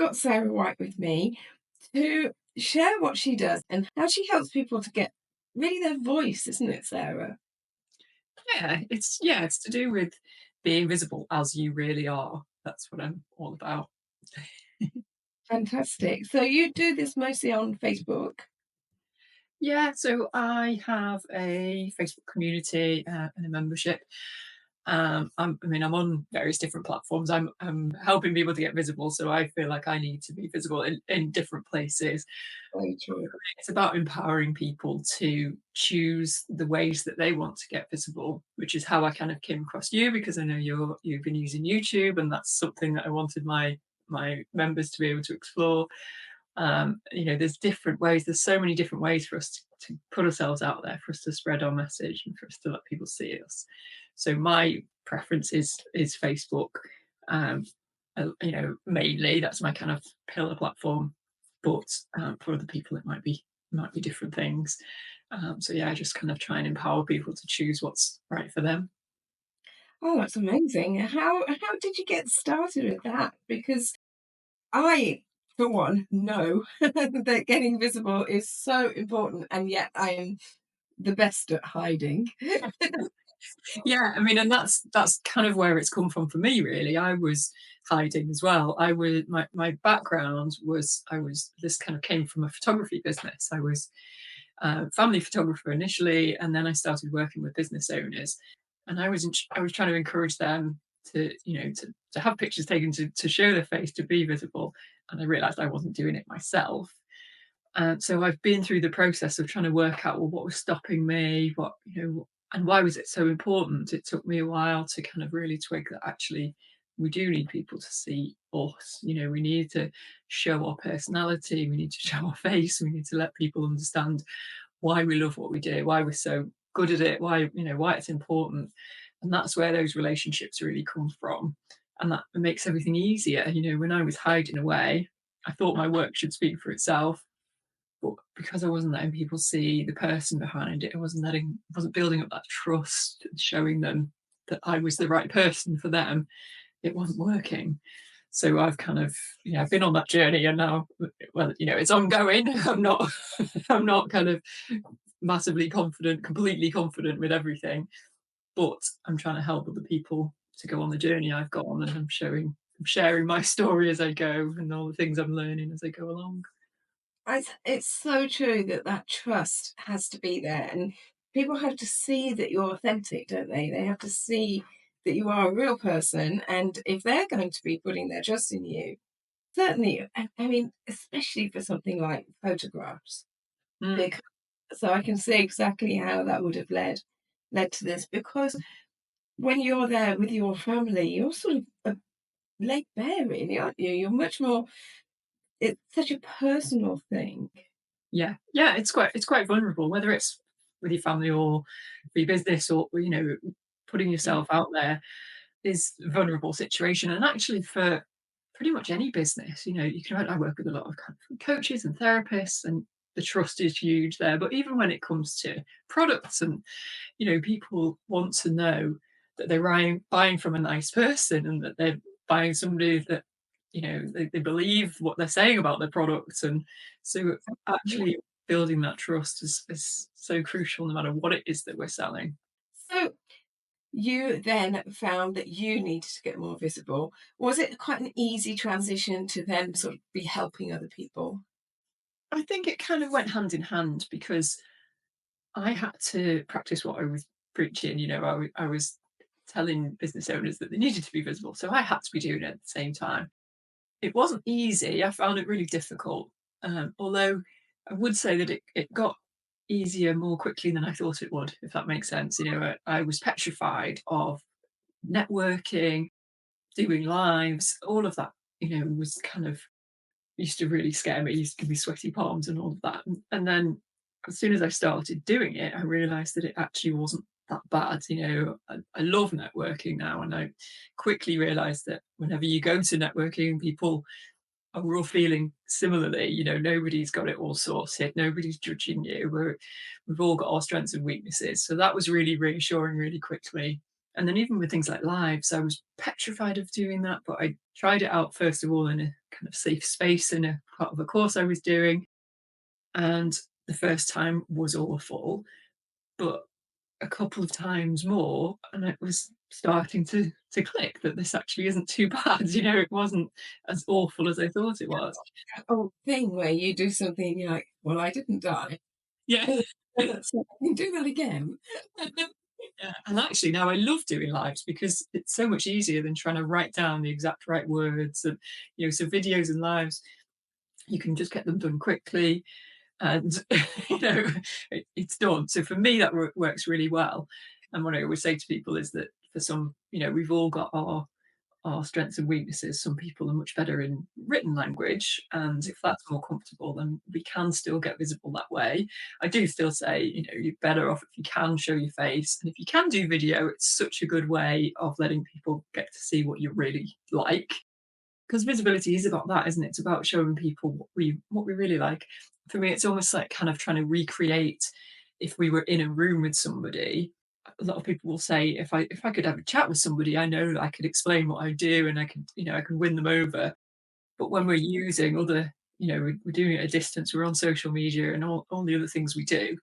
got Sarah White with me to share what she does and how she helps people to get really their voice, isn't it, Sarah? Yeah, it's to do with being visible as you really are. That's what I'm all about. Fantastic. So you do this mostly on Facebook? Yeah, so I have a Facebook community and a membership. I'm on various different platforms. I'm helping people to get visible, so I feel like I need to be visible in different places. Very true. It's about empowering people to choose the ways that they want to get visible, which is how I kind of came across you because I know you've been using YouTube, and that's something that I wanted my members to be able to explore. There's different ways. There's so many different ways for us to put ourselves out there, for us to spread our message, and for us to let people see us. So my preference is Facebook. Um, Mainly that's my kind of pillar platform, but for other people it might be different things. So yeah, I just kind of try and empower people to choose what's right for them. Oh, that's amazing. How did you get started with that? Because I, for one, know that getting visible is so important, and yet I am the best at hiding. Yeah, I mean, and that's kind of where it's come from for me, really. I was hiding as well. My background was I was this kind of came from a photography business. I was a family photographer initially, and then I started working with business owners, and I was trying to encourage them to have pictures taken to show their face, to be visible, and I realised I wasn't doing it myself. So I've been through the process of trying to work out, well, what was stopping me, and why was it so important? It took me a while to kind of really twig that actually we do need people to see us. We need to show our personality, we need to show our face, we need to let people understand why we love what we do, why we're so good at it, why it's important. And that's where those relationships really come from. And that makes everything easier. When I was hiding away, I thought my work should speak for itself, but because I wasn't letting people see the person behind it, I wasn't building up that trust, showing them that I was the right person for them. It wasn't working. So I've kind of, I've been on that journey, and now, well, it's ongoing. I'm not kind of massively confident, completely confident with everything, but I'm trying to help other people to go on the journey I've got on, and I'm sharing my story as I go, and all the things I'm learning as I go along. It's so true that that trust has to be there, and people have to see that you're authentic, don't they? They have to see that you are a real person, and if they're going to be putting their trust in you, certainly, I mean, especially for something like photographs, Mm. because so I can see exactly how that would have led to this. Because when you're there with your family, you're sort of laid bare, really, aren't you? You're much more. It's such a personal thing. Yeah, it's quite vulnerable, whether it's with your family or for your business, or putting yourself out there is a vulnerable situation. And actually, for pretty much any business, I work with a lot of kind of coaches and therapists, and the trust is huge there. But even when it comes to products, and people want to know that they're buying from a nice person, and that they're buying somebody that they believe what they're saying about their products. And so actually building that trust is so crucial, no matter what it is that we're selling. So you then found that you needed to get more visible. Was it quite an easy transition to then sort of be helping other people? I think it kind of went hand in hand, because I had to practice what I was preaching. I was telling business owners that they needed to be visible, so I had to be doing it at the same time. It wasn't easy. I found it really difficult. Although I would say that it got easier more quickly than I thought it would, if that makes sense. I was petrified of networking, doing lives, all of that, was kind of used to really scare me, used to give me sweaty palms and all of that. And then as soon as I started doing it, I realized that it actually wasn't that bad. I love networking now, and I quickly realized that whenever you go to networking, people are all feeling similarly. Nobody's got it all sorted, nobody's judging you. We've all got our strengths and weaknesses. So that was really reassuring really quickly. And then even with things like lives, I was petrified of doing that, but I tried it out first of all in a kind of safe space in a part of a course I was doing. And the first time was awful, but a couple of times more, and it was starting to click that this actually isn't too bad. It wasn't as awful as I thought it was. That old thing where you do something and you're like, "Well, I didn't die, Yeah. so I can do that again." Yeah, and actually now I love doing lives because it's so much easier than trying to write down the exact right words. And so videos and lives, you can just get them done quickly, and it's done. So for me, that works really well. And what I always say to people is that for some, we've all got our strengths and weaknesses. Some people are much better in written language, and if that's more comfortable, then we can still get visible that way. I do still say, you're better off if you can show your face, and if you can do video, it's such a good way of letting people get to see what you're really like. Because visibility is about that, isn't it? It's about showing people what we really like. For me, it's almost like kind of trying to recreate if we were in a room with somebody. A lot of people will say, if I could have a chat with somebody, I know that I could explain what I do and I can win them over. But when we're using other, we're doing it at a distance, we're on social media and all the other things we do,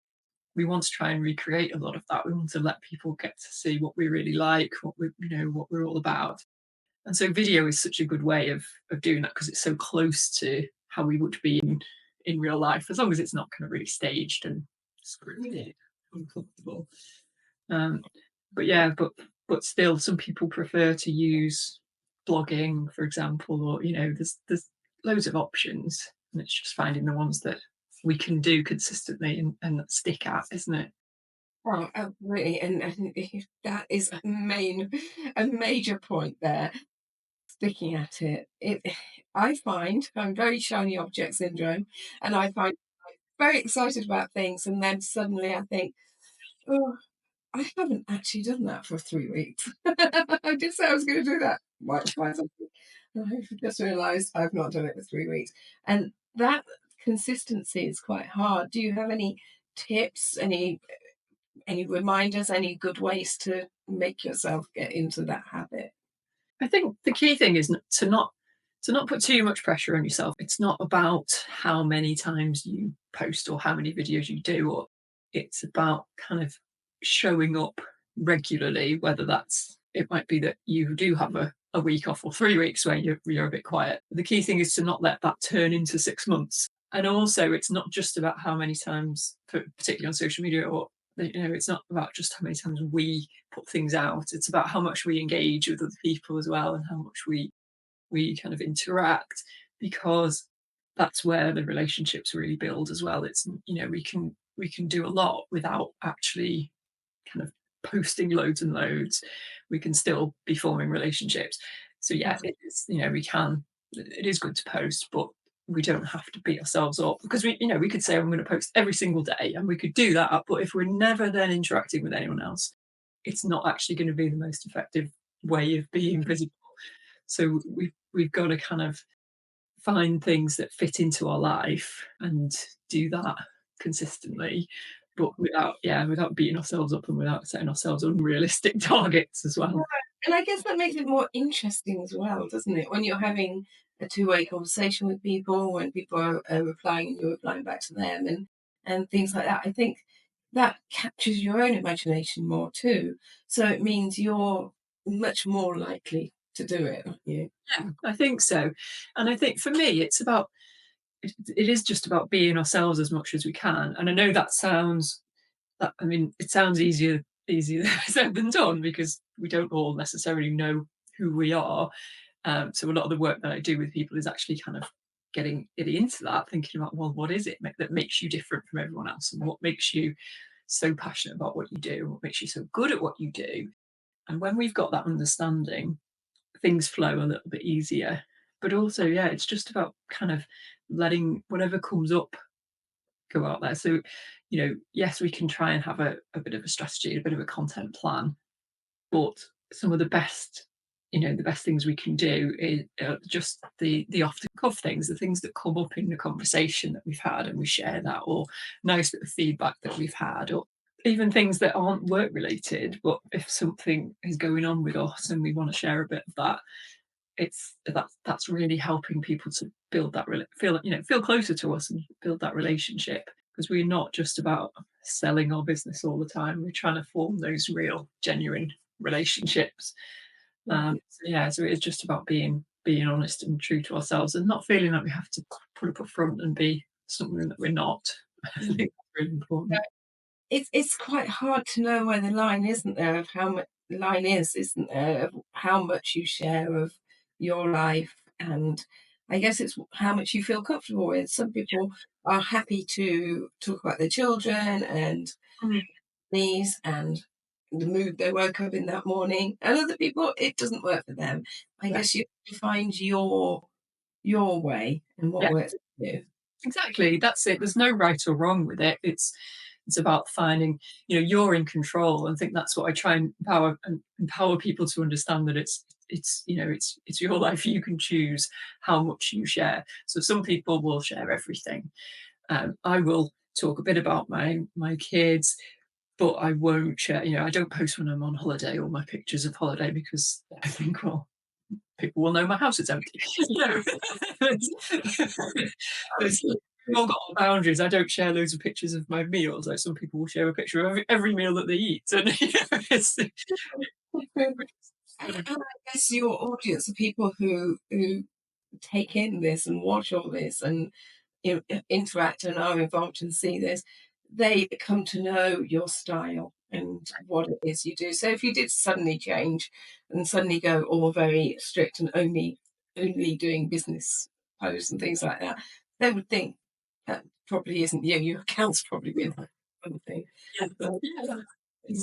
we want to try and recreate a lot of that. We want to let people get to see what we really like, what we're all about. And so video is such a good way of doing that because it's so close to how we would be in real life, as long as it's not kind of really staged and scripted, uncomfortable. Um, but yeah, but still, some people prefer to use blogging, for example, or there's loads of options, and it's just finding the ones that we can do consistently and that stick at, isn't it? Oh, absolutely, and that is a major point there, sticking at it. I find I'm very shiny object syndrome, and I find I'm very excited about things, and then suddenly I think, "Oh, I haven't actually done that for 3 weeks." I did say I was gonna do that. Why something I've just realised I've not done it for 3 weeks, and that consistency is quite hard. Do you have any tips, any reminders, any good ways to make yourself get into that habit? I think the key thing is to not put too much pressure on yourself. It's not about how many times you post or how many videos you do, or it's about kind of showing up regularly, whether it might be that you do have a week off or 3 weeks where you're a bit quiet. The key thing is to not let that turn into 6 months. And also it's not just about how many times, particularly on social media, or it's not about just how many times we put things out. It's about how much we engage with other people as well, and how much we kind of interact, because that's where the relationships really build as well. It's we can do a lot without actually kind of posting loads and loads. We can still be forming relationships. So yeah, it is, it is good to post, but we don't have to beat ourselves up, because we could say I'm going to post every single day, and we could do that, but if we're never then interacting with anyone else, it's not actually going to be the most effective way of being visible. So we've got to kind of find things that fit into our life and do that consistently, but without beating ourselves up and without setting ourselves unrealistic targets as Yeah, well. and I guess that makes it more interesting as well, doesn't it? When you're having a two-way conversation with people, when people are replying and you're replying back to them, and things like that. I think that captures your own imagination more too. So it means you're much more likely to do it, aren't you? Yeah, I think so. And I think for me, it is just about being ourselves as much as we can. And I know it sounds easier said than done, because we don't all necessarily know who we are. So a lot of the work that I do with people is actually kind of getting into that, thinking about, well, what is it that makes you different from everyone else, and what makes you so passionate about what you do, and what makes you so good at what you do. And when we've got that understanding, things flow a little bit easier. But also, yeah, it's just about kind of letting whatever comes up go out there. So, yes, we can try and have a bit of a strategy, a bit of a content plan, but some of the best things we can do is just the off the cuff things, the things that come up in the conversation that we've had, and we share that, or nice bit of feedback that we've had, or even things that aren't work related, but if something is going on with us and we want to share a bit of that, that's really helping people to build that feel, feel closer to us and build that relationship, because we're not just about selling our business all the time. We're trying to form those real, genuine relationships. So yeah, so it's just about being honest and true to ourselves, and not feeling like we have to put up a front and be something that we're not. I think Yeah. that's really important. It's quite hard to know where the line isn't there of how much line is, isn't there, of how much you share of your life, and I guess it's how much you feel comfortable with. Some people are happy to talk about their children and Mm, these and the mood they woke up in that morning, and other people it doesn't work for them. I yeah, guess you have to find your way and what yeah. works for you. Exactly, that's it. There's no right or wrong with it. It's about finding, you're in control. And I think that's what I try and empower people to understand, that it's your life. You can choose how much you share. So some people will share everything. I will talk a bit about my kids, but I won't share. I don't post when I'm on holiday or my pictures of holiday, because I think, well, people will know my house is empty. There's, we've all got our boundaries. I don't share loads of pictures of my meals. Like some people will share a picture of every meal that they eat, and And I guess your audience are people who take in this and watch all this and interact and are involved and see this. They come to know your style and what it is you do. So if you did suddenly change and suddenly go all very strict and only doing business posts and things like that, they would think that probably isn't you. Your account's probably been that kind of thing. yeah, So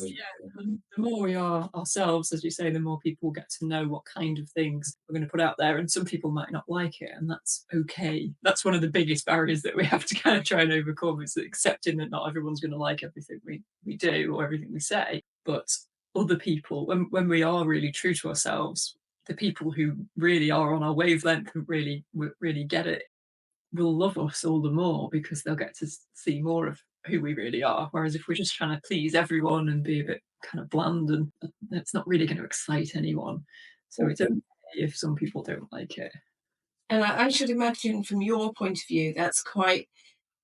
yeah. you would, The more we are ourselves, as you say, the more people get to know what kind of things we're going to put out there. And some people might not like it, and that's okay. That's one of the biggest barriers that we have to kind of try and overcome, is accepting that not everyone's going to like everything we do or everything we say. But other people, when we are really true to ourselves, the people who really are on our wavelength and really get it will love us all the more, because they'll get to see more of who we really are. Whereas if we're just trying to please everyone and be a bit kind of bland, and it's not really going to excite anyone. So it's okay if some people don't like it. and I should imagine from your point of view, that's quite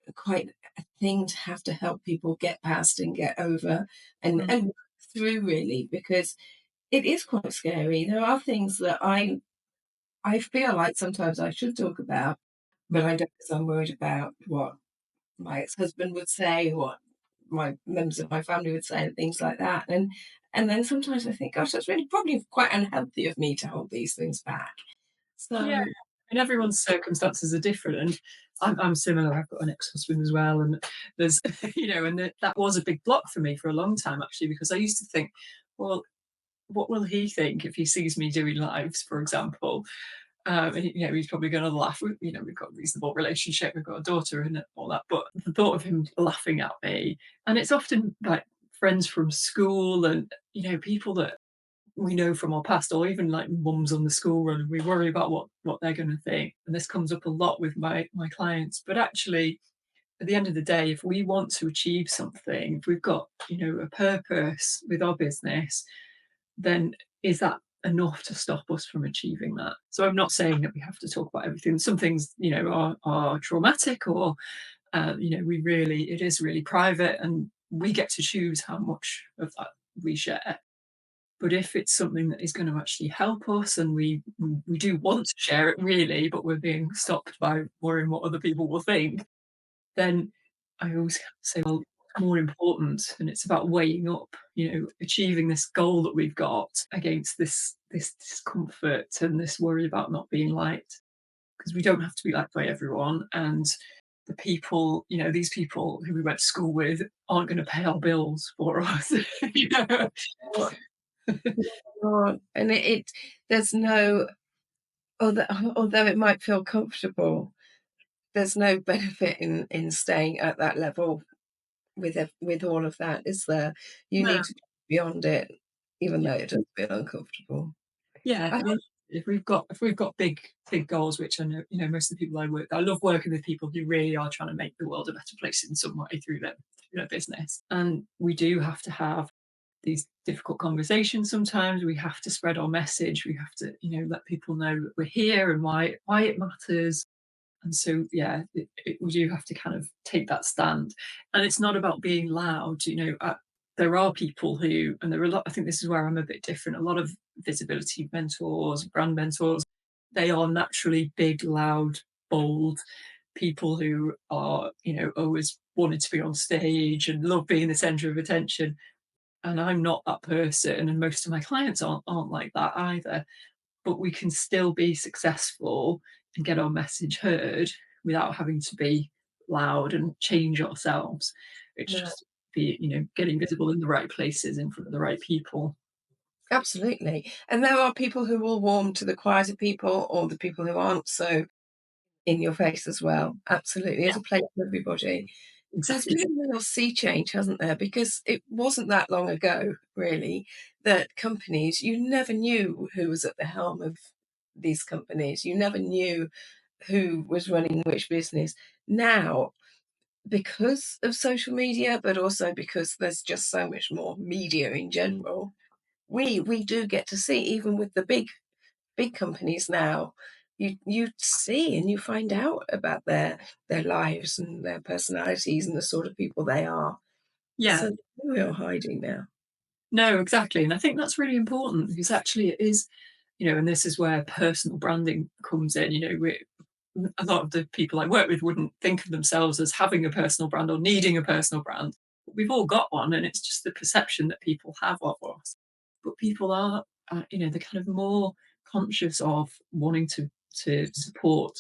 a thing to have to help people get past and get over Mm. and work through really because it is quite scary. There are things that I feel like sometimes I should talk about, but I don't because I'm worried about what my ex-husband would say, what my members of my family would say, and things like that. And then sometimes I think, gosh, that's really probably quite unhealthy of me to hold these things back. Yeah, So and everyone's circumstances are different, and I'm similar. I've got an ex-husband as well, and there's and that was a big block for me for a long time, actually, because I used to think, well, what will he think if he sees me doing lives, for example? And he's probably going to laugh. We've got a reasonable relationship. We've got a daughter and all that. But the thought of him laughing at me, and it's often like friends from school, and people that we know from our past, or even like mums on the school run. We worry about what they're going to think, and this comes up a lot with my clients. But actually, at the end of the day, if we want to achieve something, if we've got a purpose with our business, then is that enough to stop us from achieving that? So I'm not saying that we have to talk about everything. Some things, are traumatic, or it is really private, and we get to choose how much of that we share. But if it's something that is going to actually help us, and we do want to share it really, but we're being stopped by worrying what other people will think, then I always say, well, what's more important? And it's about weighing up, achieving this goal that we've got against this discomfort and this worry about not being liked. Because we don't have to be liked by everyone. And the people, these people who we went to school with aren't going to pay our bills for us. you know? and it there's no although it might feel comfortable, there's no benefit in staying at that level with all of that, is there? You No. need to go beyond it, even though it does feel uncomfortable. Yeah. I I mean, hope. if we've got big goals, which I know, most of the people I love working with people who really are trying to make the world a better place in some way through their business. And we do have to have these difficult conversations sometimes. We have to spread our message. We have to, let people know that we're here and why it matters. And so, yeah, we do have to kind of take that stand. And it's not about being loud. There are people who, and there are a lot, I think this is where I'm a bit different. A lot of visibility mentors, brand mentors, they are naturally big, loud, bold people who are, always wanted to be on stage and love being the center of attention. And I'm not that person. And most of my clients aren't like that either, but we can still be successful and get our message heard without having to be loud and change ourselves. It's No, just be, getting visible in the right places in front of the right people. absolutely. And there are people who will warm to the quieter people or the people who aren't so in your face as well. Absolutely. Yeah, There's a place for everybody. There's exactly. been a real sea change, hasn't there? Because it wasn't that long ago, really, that companies, you never knew who was at the helm of these companies. You never knew who was running which business. Now, because of social media, but also because there's just so much more media in general, we do get to see, even with the big companies now, you see and you find out about their lives and their personalities and the sort of people they are. Yeah, So there's no real hiding now. no, exactly. And I think that's really important because actually it is, and this is where personal branding comes in. A lot of the people I work with wouldn't think of themselves as having a personal brand or needing a personal brand. But we've all got one, and it's just the perception that people have of us. But people are, they're kind of more conscious of wanting to support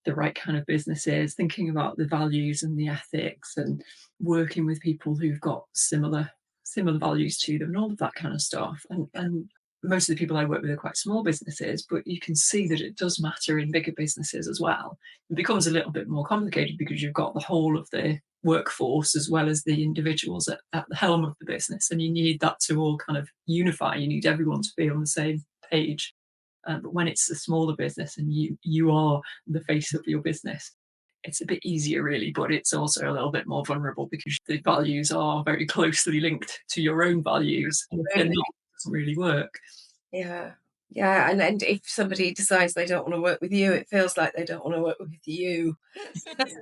the right kind of businesses, thinking about the values and the ethics, and working with people who've got similar values to them, and all of that kind of stuff. And most of the people I work with are quite small businesses, but you can see that it does matter in bigger businesses as well. It becomes a little bit more complicated because you've got the whole of the workforce as well as the individuals at the helm of the business, and you need that to all kind of unify. You need everyone to be on the same page. But when it's a smaller business and you are the face of your business, it's a bit easier, really, but it's also a little bit more vulnerable because the values are very closely linked to your own values. And if they're Absolutely. not, it doesn't really work. Yeah. Yeah. And if somebody decides they don't want to work with you, it feels like they don't want to work with you. Say this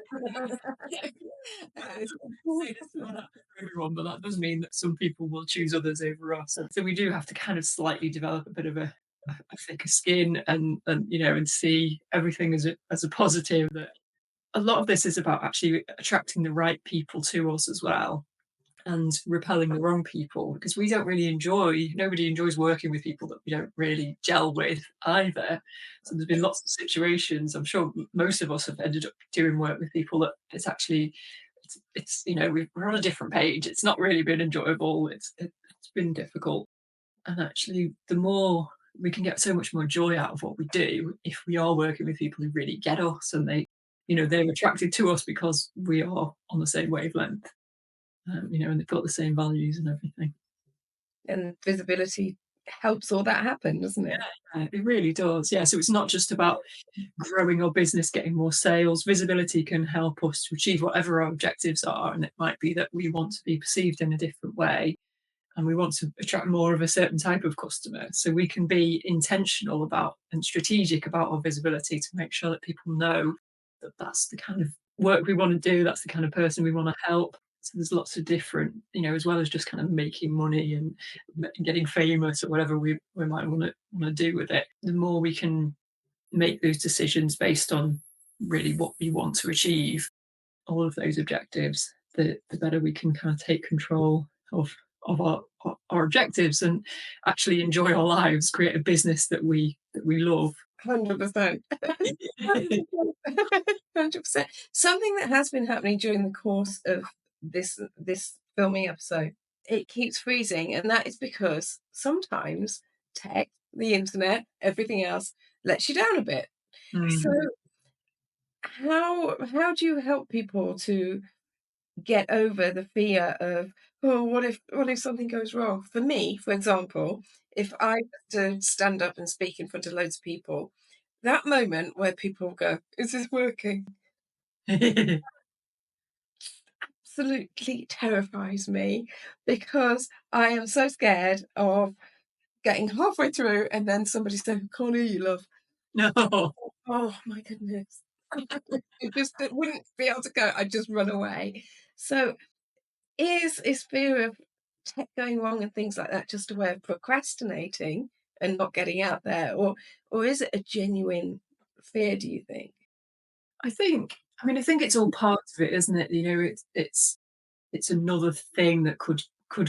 will happen for everyone, but that does mean that some people will choose others over us. And so we do have to kind of slightly develop a bit of a thicker skin and see everything as a positive. That a lot of this is about actually attracting the right people to us as well, and repelling the wrong people, because nobody enjoys working with people that we don't really gel with either. So there's been lots of situations, I'm sure most of us have ended up doing work with people that we're on a different page. It's not really been enjoyable. It's been difficult. And actually, the more we can get so much more joy out of what we do if we are working with people who really get us, and they're attracted to us because we are on the same wavelength, and they've got the same values and everything. And visibility helps all that happen, doesn't it? Yeah, it really does. Yeah. So it's not just about growing our business, getting more sales. Visibility can help us to achieve whatever our objectives are. And it might be that we want to be perceived in a different way, and we want to attract more of a certain type of customer. So we can be intentional about and strategic about our visibility to make sure that people know that that's the kind of work we want to do, that's the kind of person we want to help. So there's lots of different, as well as just kind of making money and getting famous or whatever we might want to do with it. The more we can make those decisions based on really what we want to achieve, all of those objectives, the better we can kind of take control of our objectives and actually enjoy our lives, create a business that we love. 100%. 100%. Something that has been happening during the course of this filming episode, it keeps freezing, and that is because sometimes tech, the internet, everything else lets you down a bit. So Mm. how do you help people to get over the fear of, Well, what if something goes wrong? For me, for example, if I was to stand up and speak in front of loads of people, that moment where people go, "Is this working?" absolutely terrifies me because I am so scared of getting halfway through and then somebody saying, "Can't hear you, love." No. Oh my goodness. It wouldn't be able to go. I'd just run away. So is fear of tech going wrong and things like that just a way of procrastinating and not getting out there, or is it a genuine fear? Do you think? I think it's all part of it, isn't it? You know, it's another thing that could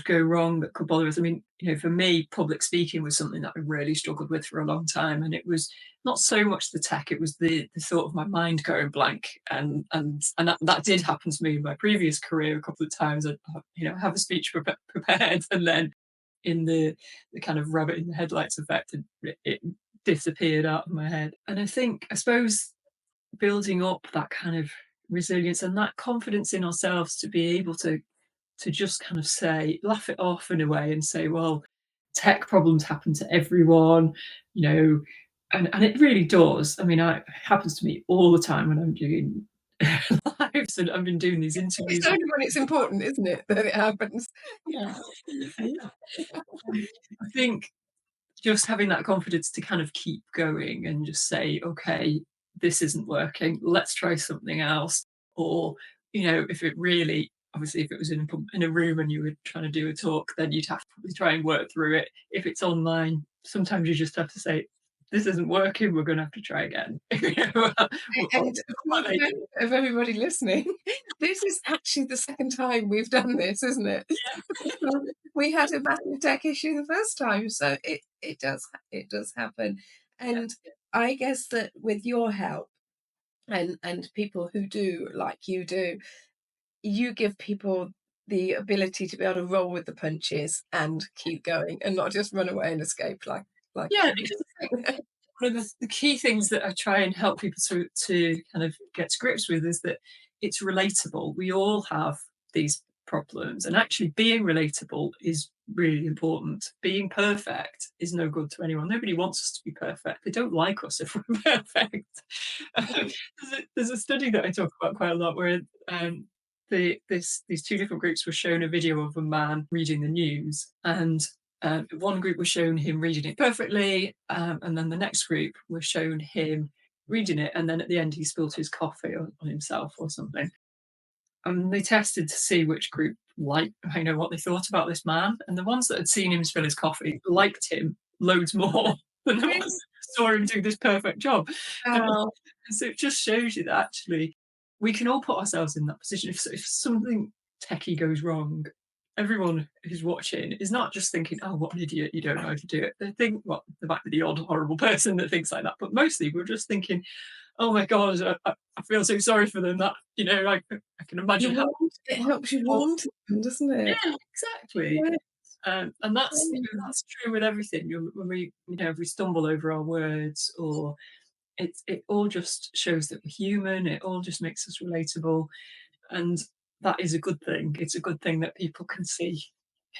go wrong, that could bother us. I mean, you know, for me, public speaking was something that I really struggled with for a long time, and it was not so much the tech; it was the thought of my mind going blank, and that did happen to me in my previous career a couple of times. I, you know, have a speech prepared, and then in the kind of rabbit in the headlights effect, it disappeared out of my head. And I suppose building up that kind of resilience and that confidence in ourselves to be able to just kind of say, laugh it off in a way and say, well, tech problems happen to everyone, you know, and it really does. I mean, it happens to me all the time when I'm doing lives and I've been doing these It's interviews. only when it's important, isn't it, that it happens? Yeah. Yeah. I think just having that confidence to kind of keep going and just say, okay, this isn't working, let's try something else. Or, you know, if it really, obviously, if it was in a room and you were trying to do a talk, then you'd have to probably try and work through it. If it's online, sometimes you just have to say, this isn't working, we're going to have to try again. And for the benefit of everybody listening, this is actually the second time we've done this, isn't it? We had a massive tech issue the first time, so it does happen. And I guess that with your help and people who do like you do, you give people the ability to be able to roll with the punches and keep going and not just run away and escape like Yeah, because I think one of the key things that I try and help people to kind of get to grips with is that it's relatable. We all have these problems, and actually being relatable is really important. Being perfect is no good to anyone. Nobody wants us to be perfect. They don't like us if we're perfect. There's a study that I talk about quite a lot where these two different groups were shown a video of a man reading the news, and one group was shown him reading it perfectly, and then the next group was shown him reading it, and then at the end he spilled his coffee on himself or something. And they tested to see which group liked, you know, what they thought about this man, and the ones that had seen him spill his coffee liked him loads more than the ones that saw him do this perfect job. And Oh, so it just shows you that actually we can all put ourselves in that position. If something techie goes wrong, everyone who's watching is not just thinking, "Oh, what an idiot! You don't know how to do it." They think, "Well, there might be the odd horrible person that thinks like that," but mostly we're just thinking, "Oh my god, I feel so sorry for them." That you know, I can you imagine how want it helps you awful. warm to them, doesn't it? Yeah, exactly. Yeah, And that's yeah. you know, that's true with everything. When we you know if we stumble over our words or it all just shows that we're human. It all just makes us relatable, and that is a good thing. It's a good thing that people can see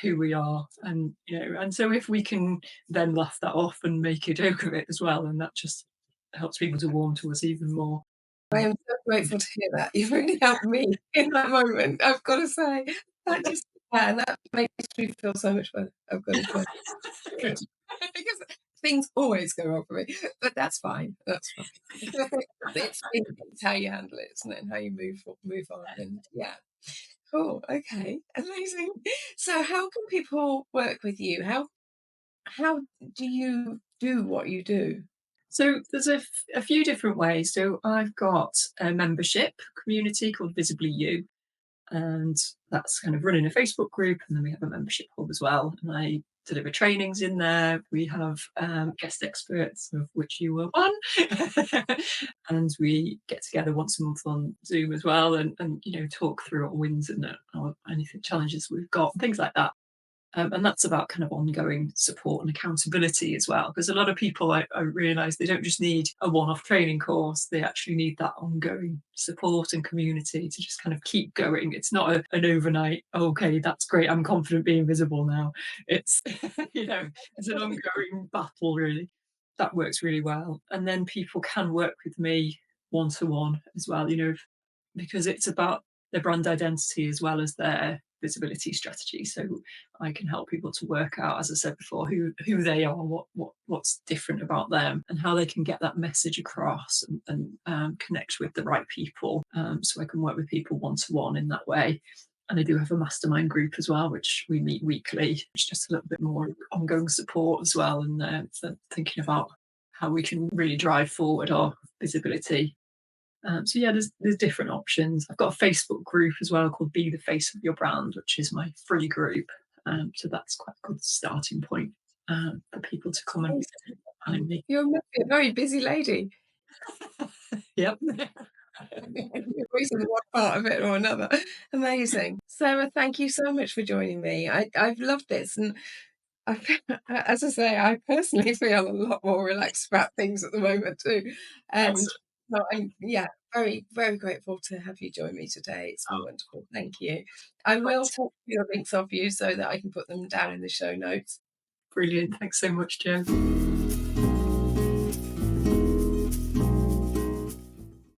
who we are, and you know, and so if we can then laugh that off and make a joke of it as well, and that just helps people to warm to us even more. I am so grateful to hear that. You've really helped me in that moment, I've got to say. That just that makes me feel so much better, I've got to say. Good. Because things always go wrong for me, but that's fine, that's fine. It's how you handle it, isn't it, and how you move on, and yeah. Cool, okay, amazing. So how can people work with you? How do you do what you do? So there's a few different ways. So I've got a membership community called Visibly You, and that's kind of running a Facebook group, and then we have a membership hub as well. And I deliver trainings in there. We have guest experts, of which you were one, and we get together once a month on Zoom as well, and you know talk through our wins and our anything challenges we've got, things like that. And that's about kind of ongoing support and accountability as well. Because a lot of people, I realise, they don't just need a one-off training course; they actually need that ongoing support and community to just kind of keep going. It's not an overnight. "Oh, okay, that's great. I'm confident being visible now." It's it's an ongoing battle, really. That works really well. And then people can work with me one to one as well. Because it's about their brand identity as well as their visibility strategy. So I can help people to work out, as I said before, who they are, what's different about them, and how they can get that message across and connect with the right people. So I can work with people one to one in that way. And I do have a mastermind group as well, which we meet weekly. It's just a little bit more ongoing support as well, and thinking about how we can really drive forward our visibility. So yeah, there's different options. I've got a Facebook group as well called "Be the Face of Your Brand," which is my free group. So that's quite a good starting point for people to come and find me. You must be a very busy lady. Yep. You're always in one part of it or another. Amazing. Sarah, thank you so much for joining me. I've loved this, and I feel, as I say, I personally feel a lot more relaxed about things at the moment too. And Excellent. so I'm, yeah, very, very grateful to have you join me today. It's been Oh, wonderful. Thank you. I will great. take your links off you so that I can put them down in the show notes. Brilliant. Thanks so much, Jo.